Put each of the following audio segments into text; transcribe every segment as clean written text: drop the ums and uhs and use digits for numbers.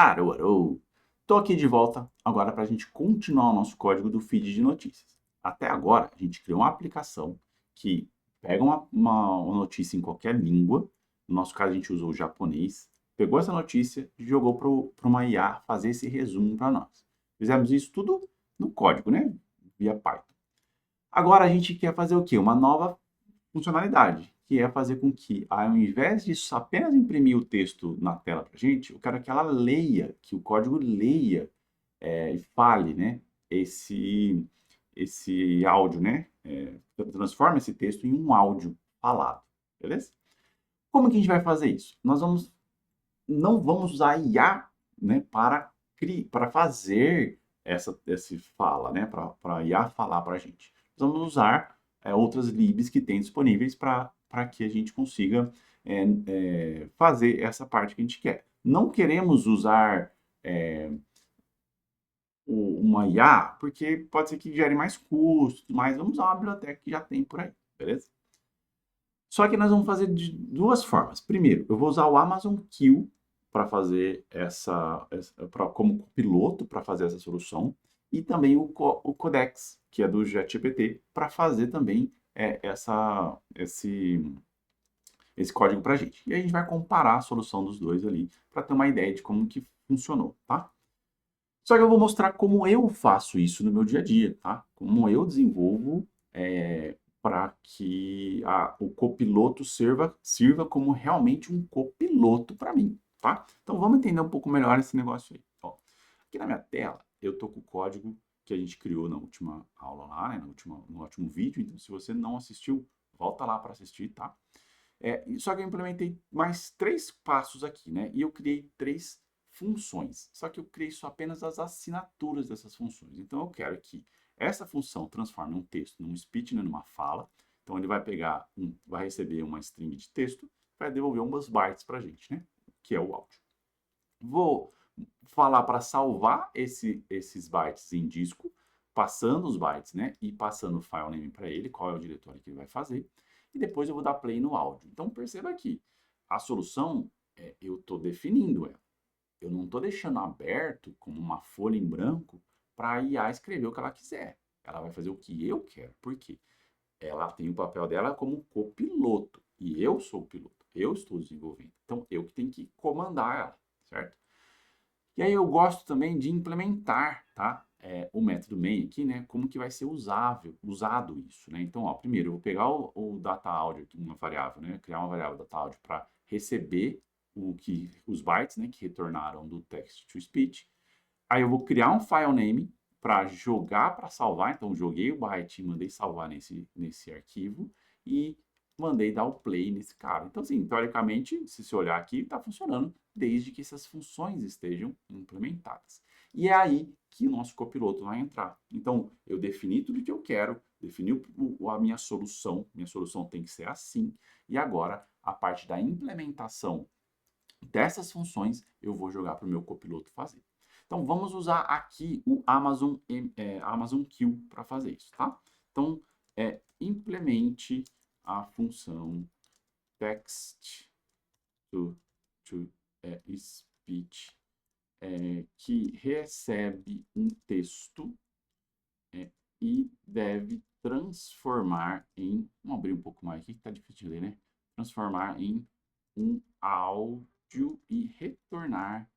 Arô, arô! Tô aqui de volta agora para a gente continuar o nosso código do feed de notícias. Até agora, a gente criou uma aplicação que pega uma notícia em qualquer língua, no nosso caso a gente usou o japonês, pegou essa notícia e jogou para uma IA fazer esse resumo para nós. Fizemos isso tudo no código, né? Via Python. Agora a gente quer fazer o quê? Uma nova funcionalidade, que é fazer com que, ao invés de apenas imprimir o texto na tela para a gente, eu quero que ela leia, que o código leia e fale, né, esse áudio, né, transforma esse texto em um áudio falado, beleza? Como que a gente vai fazer isso? Não vamos usar a IA, né, para fazer essa fala, né, para a IA falar para a gente. Nós vamos usar outras libs que tem disponíveis para que a gente consiga fazer essa parte que a gente quer. Não queremos usar é, uma IA, porque pode ser que gere mais custos, mas vamos usar uma biblioteca que já tem por aí, beleza? Só que nós vamos fazer de duas formas. Primeiro, eu vou usar o Amazon Q para fazer como piloto para fazer essa solução, e também o Codex, que é do JetGPT, para fazer também esse código para a gente. E a gente vai comparar a solução dos dois ali para ter uma ideia de como que funcionou, tá? Só que eu vou mostrar como eu faço isso no meu dia a dia, tá? Como eu desenvolvo para que o copiloto sirva como realmente um copiloto para mim, tá? Então vamos entender um pouco melhor esse negócio aí. Ó, aqui na minha tela eu tô com o código que a gente criou na última aula lá, né? No último vídeo. Então se você não assistiu, volta lá para assistir, tá? Só que eu implementei mais três passos aqui, né? E eu criei três funções. Só que eu criei só apenas as assinaturas dessas funções. Então eu quero que essa função transforme um texto num speech, né, numa fala. Então ele vai vai receber uma string de texto, vai devolver umas bytes para a gente, né? Que é o áudio. Vou falar para salvar esses bytes em disco, passando os bytes, né? E passando o file name para ele, qual é o diretório que ele vai fazer. E depois eu vou dar play no áudio. Então perceba aqui, a solução, eu estou definindo ela. Eu não estou deixando aberto como uma folha em branco para a IA escrever o que ela quiser. Ela vai fazer o que eu quero. Por quê? Ela tem o papel dela como copiloto. E eu sou o piloto. Eu estou desenvolvendo. Então, eu que tenho que comandar ela, certo? E aí eu gosto também de implementar, tá? O método main aqui, né? Como que vai ser usado isso, né? Então, ó, primeiro eu vou pegar o data audio, uma variável, né? Criar uma variável data audio para receber os bytes, né? Que retornaram do text to speech. Aí eu vou criar um file name para jogar para salvar. Então, joguei o byte e mandei salvar nesse arquivo e mandei dar o play nesse cara. Então, assim, teoricamente, se você olhar aqui, está funcionando desde que essas funções estejam implementadas. E é aí que o nosso copiloto vai entrar. Então, eu defini tudo que eu quero, defini a minha solução tem que ser assim, e agora a parte da implementação dessas funções eu vou jogar para o meu copiloto fazer. Então, vamos usar aqui o Amazon Q para fazer isso, tá? Então, implemente a função text to speech que recebe um texto e deve transformar em... Vamos abrir um pouco mais aqui, que está difícil de ler, né? Transformar em um áudio e retornar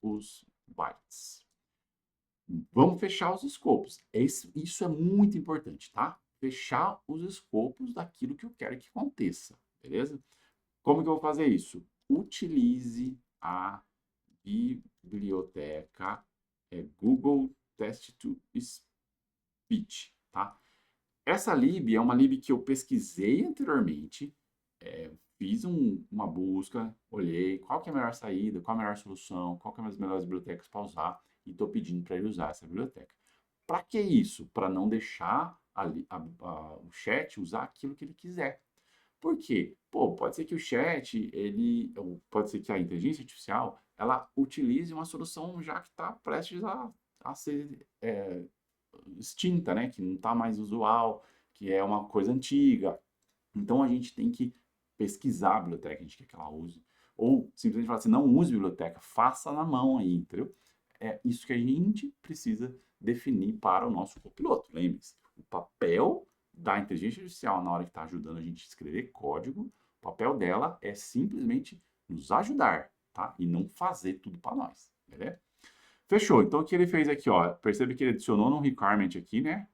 os bytes. Vamos fechar os escopos. Isso é muito importante, tá? Fechar os escopos daquilo que eu quero que aconteça, beleza? Como que eu vou fazer isso? Utilize a biblioteca Google Text to Speech, tá? Essa lib é uma lib que eu pesquisei anteriormente, fiz uma busca, olhei qual que é a melhor saída, qual a melhor solução, qual que é as melhores bibliotecas para usar, e estou pedindo para ele usar essa biblioteca. Para que isso? Para não deixar o chat usar aquilo que ele quiser. Por quê? Pô, pode ser que o chat, pode ser que a inteligência artificial, ela utilize uma solução já que está prestes a ser extinta, né? Que não está mais usual, que é uma coisa antiga. Então a gente tem que pesquisar a biblioteca que a gente quer que ela use, Ou simplesmente falar assim, não use biblioteca, faça na mão aí, entendeu? É isso que a gente precisa definir para o nosso copiloto. Lembre-se, o papel da inteligência artificial na hora que está ajudando a gente a escrever código, o papel dela é simplesmente nos ajudar, tá? E não fazer tudo para nós, beleza? Fechou. Então, o que ele fez aqui, ó, percebe que ele adicionou no requirement aqui, né?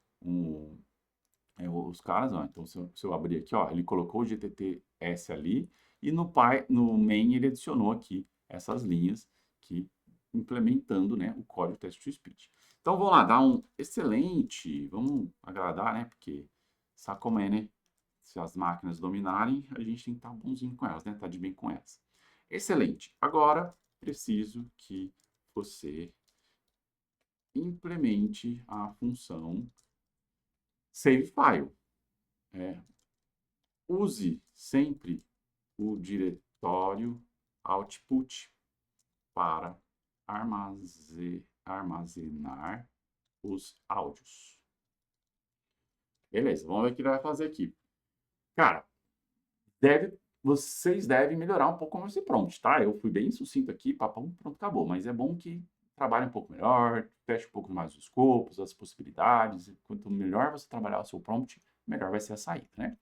Os caras, ó, então se eu abrir aqui, ó, ele colocou o GTTS ali e no main ele adicionou aqui essas linhas que implementando, né, o código text-to-speech. Então vamos lá, dar um excelente, vamos agradar, né, porque sabe como é, né? Se as máquinas dominarem, a gente tem que estar bonzinho com elas, né? Tá de bem com elas. Excelente. Agora preciso que você implemente a função save file. Use sempre o diretório output para armazenar os áudios. Beleza, vamos ver o que ele vai fazer aqui. Cara, vocês devem melhorar um pouco esse prompt, tá? Eu fui bem sucinto aqui, papão, pronto, acabou. Mas é bom que trabalhe um pouco melhor, feche um pouco mais os escopos, as possibilidades. Quanto melhor você trabalhar o seu prompt, melhor vai ser a saída, né?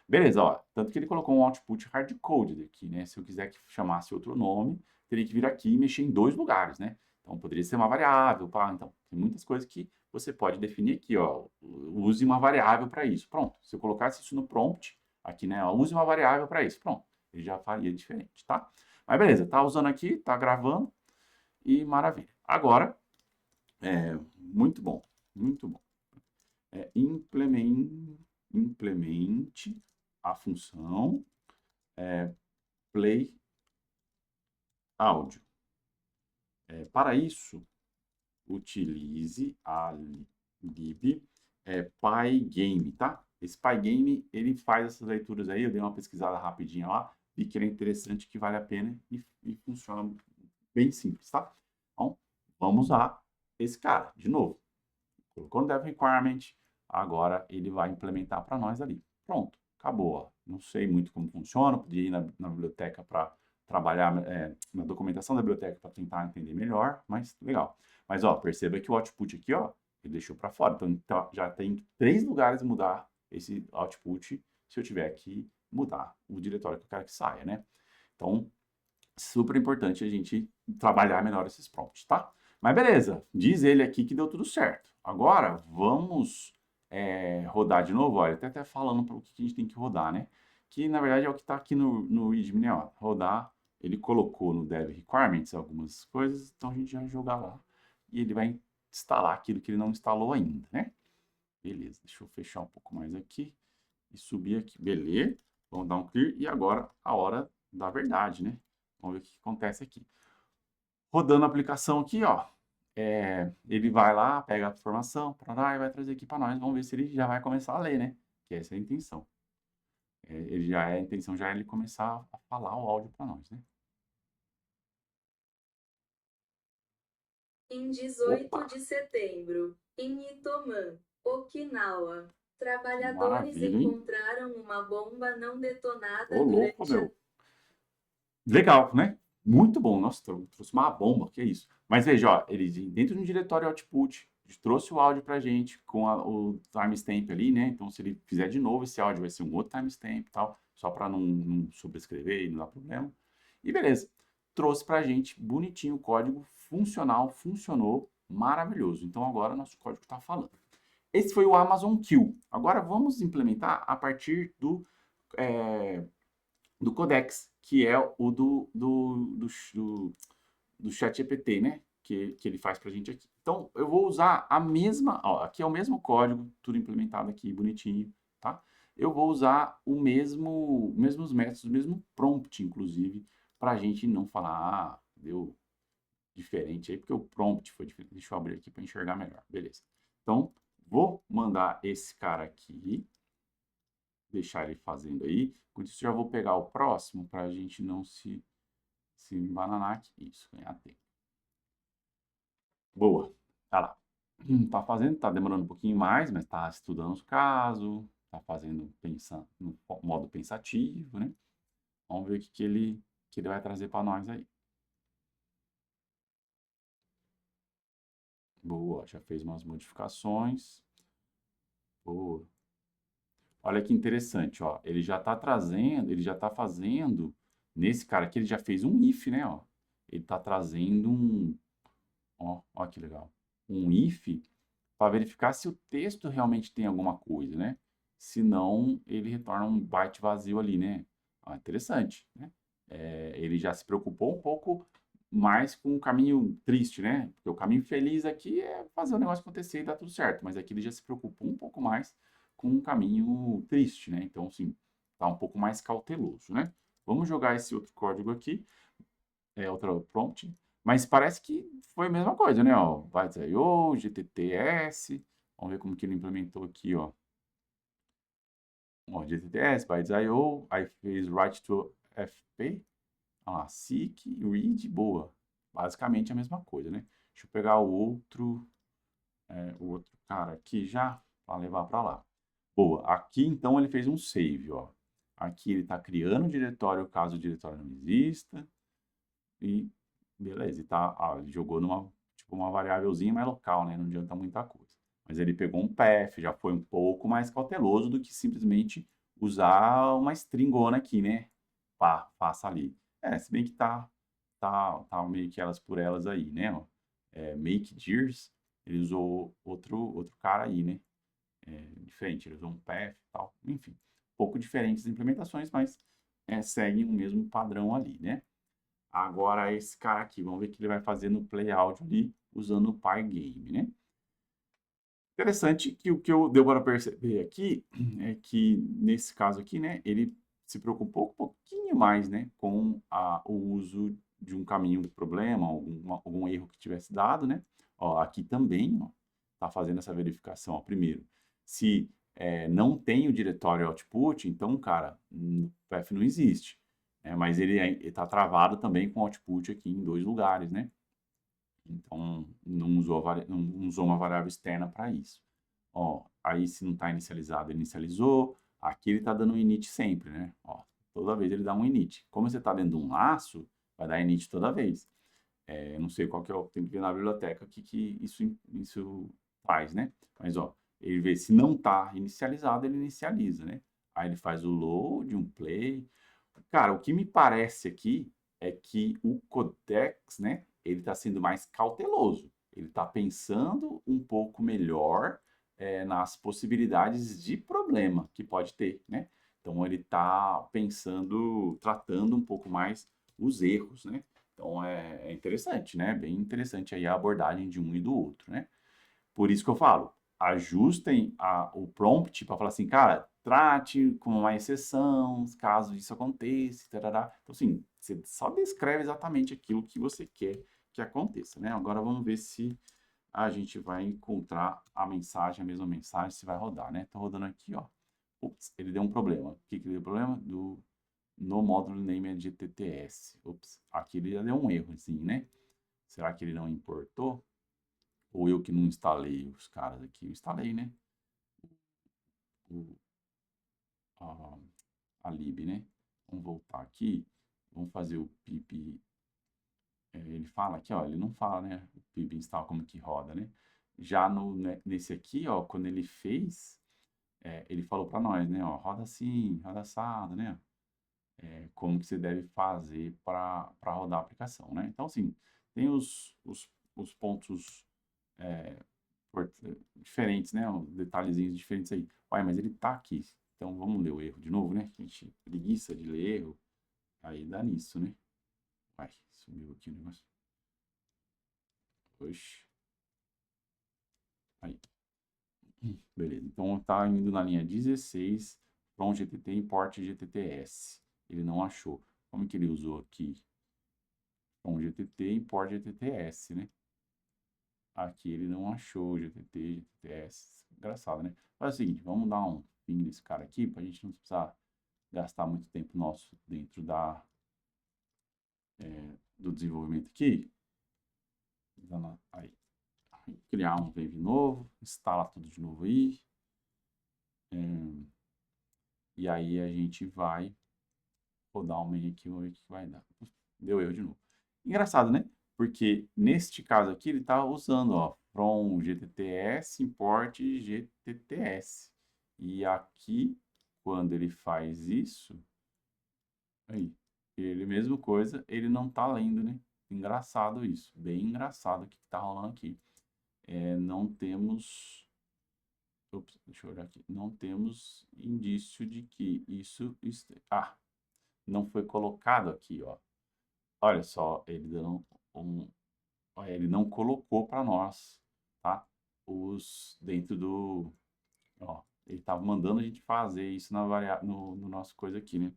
Beleza, ó. Tanto que ele colocou um output hardcoded aqui, né? Se eu quiser que chamasse outro nome, teria que vir aqui e mexer em 2 lugares, né? Então, poderia ser uma variável, pá. Então, tem muitas coisas que você pode definir aqui, ó. Use uma variável para isso. Pronto. Se eu colocasse isso no prompt, aqui, né? Ó, use uma variável para isso. Pronto. Ele já faria diferente, tá? Mas beleza, tá usando aqui, tá gravando e maravilha. Agora, muito bom, muito bom. Implemente a função play áudio. Para isso, utilize a lib pygame, tá? Esse pygame, ele faz essas leituras aí, eu dei uma pesquisada rapidinha lá, vi que ele é interessante, que vale a pena e funciona bem simples, tá? Então, vamos usar esse cara, de novo. Colocou no dev requirement, agora ele vai implementar para nós ali. Pronto, acabou. Ó. Não sei muito como funciona, podia ir na biblioteca para trabalhar na documentação da biblioteca para tentar entender melhor, mas legal. Mas ó, perceba que o output aqui, ó, ele deixou para fora. Então já tem 3 lugares mudar esse output se eu tiver que mudar o diretório que eu quero que saia, né? Então, super importante a gente trabalhar melhor esses prompts, tá? Mas beleza, diz ele aqui que deu tudo certo. Agora, vamos rodar de novo. Olha, até falando para o que a gente tem que rodar, né? Que, na verdade, é o que está aqui no README, né? Ó, rodar, ele colocou no Dev Requirements algumas coisas, então a gente vai jogar lá. E ele vai instalar aquilo que ele não instalou ainda, né? Beleza, deixa eu fechar um pouco mais aqui e subir aqui. Beleza, vamos dar um clear. E agora, a hora da verdade, né? Vamos ver o que acontece aqui. Rodando a aplicação aqui, ó, ele vai lá, pega a informação, parará, e vai trazer aqui para nós. Vamos ver se ele já vai começar a ler, né? Que essa é a intenção. A intenção já é ele começar a falar o áudio para nós, né? Em 18 Opa, de setembro, em Itoman, Okinawa, trabalhadores maravilha, hein? encontraram uma bomba não Ô, detonada louco, durante a meu. Legal, né? Muito bom. Nossa, trouxe uma bomba, que é isso. Mas veja, ó, ele dentro do diretório output, trouxe o áudio pra gente com o timestamp ali, né? Então, se ele fizer de novo esse áudio, vai ser um outro timestamp e tal, só para não sobrescrever e não dar problema. E beleza. Trouxe pra gente bonitinho o código, funcional, funcionou, maravilhoso. Então, agora nosso código está falando. Esse foi o Amazon Q. Agora vamos implementar a partir do Codex, que é o do ChatGPT, né? Que ele faz para a gente aqui. Então, eu vou usar a mesma, ó, aqui é o mesmo código, tudo implementado aqui, bonitinho, tá? Eu vou usar mesmos métodos, o mesmo prompt, inclusive, para a gente não falar, deu diferente aí, porque o prompt foi diferente. Deixa eu abrir aqui para enxergar melhor, beleza. Então, vou mandar esse cara aqui, deixar ele fazendo aí. Com isso, já vou pegar o próximo para a gente não se embananar aqui. Isso, ganhar tempo. Boa. Tá lá. Tá fazendo, tá demorando um pouquinho mais, mas tá estudando os casos, tá fazendo, pensando no modo pensativo, né? Vamos ver o que ele vai trazer para nós aí. Boa, já fez umas modificações. Boa. Olha que interessante, ó. Ele já está trazendo, ele já está fazendo, nesse cara aqui, ele já fez um if, né, ó. Ele está trazendo um, ó que legal. Um if para verificar se o texto realmente tem alguma coisa, né? Se não, ele retorna um byte vazio ali, né? Ah, interessante, né? Ele já se preocupou um pouco mais com o caminho triste, né? Porque o caminho feliz aqui é fazer o negócio acontecer e dar tudo certo, mas aqui ele já se preocupou um pouco mais com o caminho triste, né? Então, assim, tá um pouco mais cauteloso, né? Vamos jogar esse outro código aqui, outro prompt, mas parece que foi a mesma coisa, né? Ó, bytes.io, GTTS, vamos ver como que ele implementou aqui, ó. Ó, GTTS, bytes.io, aí fez write to FP, ah, seek, read, boa. Basicamente a mesma coisa, né? Deixa eu pegar o outro cara aqui já, para levar para lá. Boa, aqui então ele fez um save, ó. Aqui ele está criando o diretório caso o diretório não exista. E beleza, ele jogou numa, tipo, uma variávelzinha mais local, né? Não adianta muita coisa. Mas ele pegou um path, já foi um pouco mais cauteloso do que simplesmente usar uma stringona aqui, né? Pá, passa ali. Se bem que tá meio que elas por elas aí, né? Ó. Make Dears, ele usou outro cara aí, né? Diferente, ele usou um path e tal. Enfim, um pouco diferentes as implementações, mas seguem o mesmo padrão ali, né? Agora, esse cara aqui, vamos ver o que ele vai fazer no Play Audio ali, usando o Pygame, né? Interessante que o que eu deu para perceber aqui é que, nesse caso aqui, né, ele se preocupou um pouquinho mais, né, com o uso de um caminho do problema, algum erro que tivesse dado, né? Ó, aqui também, ó, tá fazendo essa verificação, ó. Primeiro, se não tem o diretório output, então, cara, o path não existe. Mas ele está travado também com output aqui em 2 lugares, né? Então, não usou uma variável externa para isso. Ó, aí se não está inicializado, ele inicializou. Aqui ele está dando um init sempre, né? Ó, toda vez ele dá um init. Como você está dentro de um laço, vai dar init toda vez. Eu não sei qual que é tem que ver na biblioteca o que isso faz, né? Mas, ó, ele vê se não está inicializado, ele inicializa, né? Aí ele faz o load, um play. Cara, o que me parece aqui é que o Codex, né, ele está sendo mais cauteloso. Ele está pensando um pouco melhor nas possibilidades de problema que pode ter, né? Então ele está pensando, tratando um pouco mais os erros, né? Então é interessante, né? Bem interessante aí a abordagem de um e do outro, né? Por isso que eu falo, ajustem o prompt para falar assim, cara, trate como uma exceção, caso isso aconteça, tarará. Então, assim, você só descreve exatamente aquilo que você quer que aconteça, né? Agora vamos ver se a gente vai encontrar a mensagem, a mesma mensagem, se vai rodar, né? Tô rodando aqui, ó. Ups, ele deu um problema. O que que deu problema? No módulo name é GTTS. Ups, aqui ele já deu um erro, assim, né? Será que ele não importou? Ou eu que não instalei os caras aqui? Eu instalei, né? O, a, a lib, né? Vamos voltar aqui. Vamos fazer o pip. Ele fala aqui, ó. Ele não fala, né? O pip install como que roda, né? Já nesse aqui, ó, quando ele fez, ele falou para nós, né? Ó, roda assim, roda assado, né? Como que você deve fazer para rodar a aplicação, né? Então, assim, tem os pontos diferentes, né? Os detalhezinhos diferentes aí. Ué, mas ele tá aqui. Então vamos ler o erro de novo, né? A gente preguiça de ler erro. Aí dá nisso, né? Uai, sumiu aqui o negócio. Oxe. Aí. Beleza. Então tá indo na linha 16 from GTT import GTTS. Ele não achou. Como que ele usou aqui? From GTT import GTTS, né? Aqui ele não achou GTT, GTTS. Engraçado, né? Faz o seguinte, vamos dar um fim nesse cara aqui, para a gente não precisar gastar muito tempo nosso dentro do desenvolvimento aqui. Aí, criar um Wave novo, instala tudo de novo aí. E aí a gente vai rodar um main aqui, vamos ver o que vai dar. Deu erro de novo. Engraçado, né? Porque neste caso aqui ele está usando, ó, from GTTS, import GTTS. E aqui, quando ele faz isso, aí, ele mesma coisa, ele não está lendo, né? Engraçado isso, bem engraçado o que está rolando aqui. Não temos... Ops, deixa eu olhar aqui. Não temos indício de que isso... não foi colocado aqui, ó. Olha só, ele dando ele não colocou para nós, tá? Dentro do... Ó, ele estava mandando a gente fazer isso no nosso coisa aqui, né?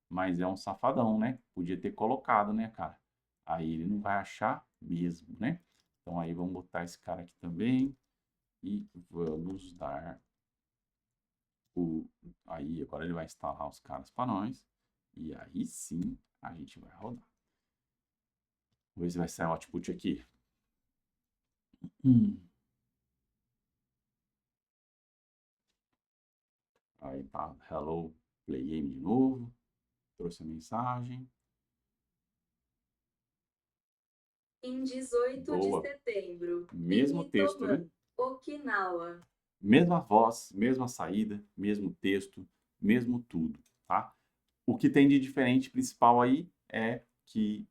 Mas é um safadão, né? Podia ter colocado, né, cara? Aí ele não vai achar mesmo, né? Então aí vamos botar esse cara aqui também. E vamos dar Aí agora ele vai instalar os caras para nós. E aí sim a gente vai rodar. Vamos ver se vai sair o output aqui. Aí tá, hello, play game de novo. Trouxe a mensagem. Em 18 Boa. de setembro, Mesmo texto, né? Okinawa. Mesma voz, mesma saída, mesmo texto, mesmo tudo, tá? O que tem de diferente principal aí é que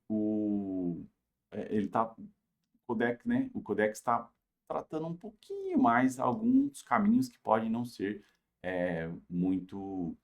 ele tá, o codec, né? O codec está tratando um pouquinho mais alguns caminhos que podem não ser muito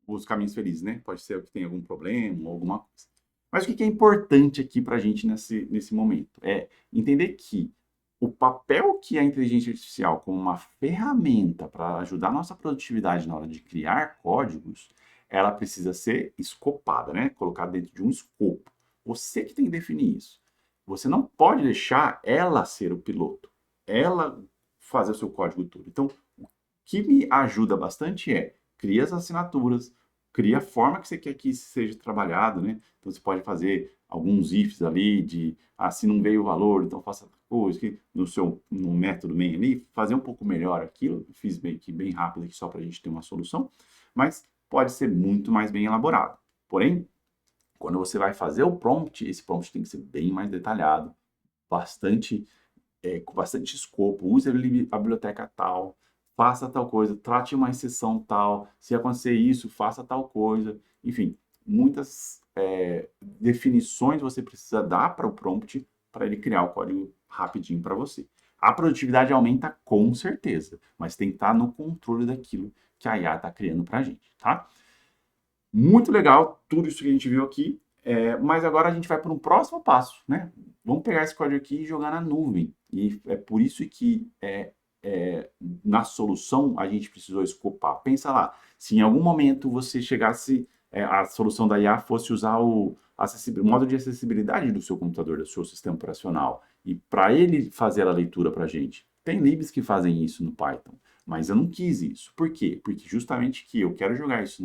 os caminhos felizes, né? Pode ser que tenha algum problema ou alguma coisa. Mas o que é importante aqui para a gente nesse momento? É entender que o papel que a inteligência artificial como uma ferramenta para ajudar a nossa produtividade na hora de criar códigos, ela precisa ser escopada, né? Colocada dentro de um escopo. Você que tem que definir isso. Você não pode deixar ela ser o piloto, ela fazer o seu código todo. Então, o que me ajuda bastante é cria as assinaturas, cria a forma que você quer que isso seja trabalhado, né? Então, você pode fazer alguns ifs ali de, se não veio o valor, então faça coisa, que no método main ali, fazer um pouco melhor aquilo. Fiz bem rápido aqui só para a gente ter uma solução, mas pode ser muito mais bem elaborado. Porém, quando você vai fazer o prompt, esse prompt tem que ser bem mais detalhado, com bastante escopo. Use a biblioteca tal, faça tal coisa, trate uma exceção tal, se acontecer isso, faça tal coisa. Enfim, muitas definições você precisa dar para o prompt para ele criar o código rapidinho para você. A produtividade aumenta com certeza, mas tem que estar no controle daquilo que a IA está criando para a gente, tá? Muito legal tudo isso que a gente viu aqui, mas agora a gente vai para um próximo passo, né? Vamos pegar esse código aqui e jogar na nuvem. E é por isso que na solução a gente precisou escopar. Pensa lá, se em algum momento você chegasse, a solução da IA fosse usar o modo de acessibilidade do seu computador, do seu sistema operacional, e para ele fazer a leitura para a gente. Tem libs que fazem isso no Python, mas eu não quis isso. Por quê? Porque justamente que eu quero jogar isso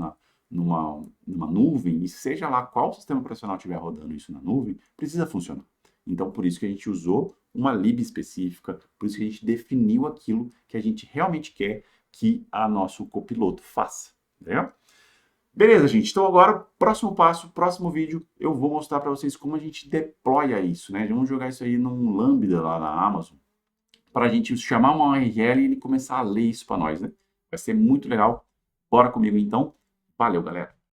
numa nuvem, e seja lá qual sistema operacional estiver rodando isso na nuvem, precisa funcionar. Então, por isso que a gente usou uma lib específica, por isso que a gente definiu aquilo que a gente realmente quer que a nosso copiloto faça. Entendeu? Beleza, gente. Então agora, próximo passo, próximo vídeo, eu vou mostrar para vocês como a gente deploya isso, né? Vamos jogar isso aí num Lambda lá na Amazon, para a gente chamar uma URL e ele começar a ler isso para nós, né? Vai ser muito legal. Bora comigo então. Valeu, galera.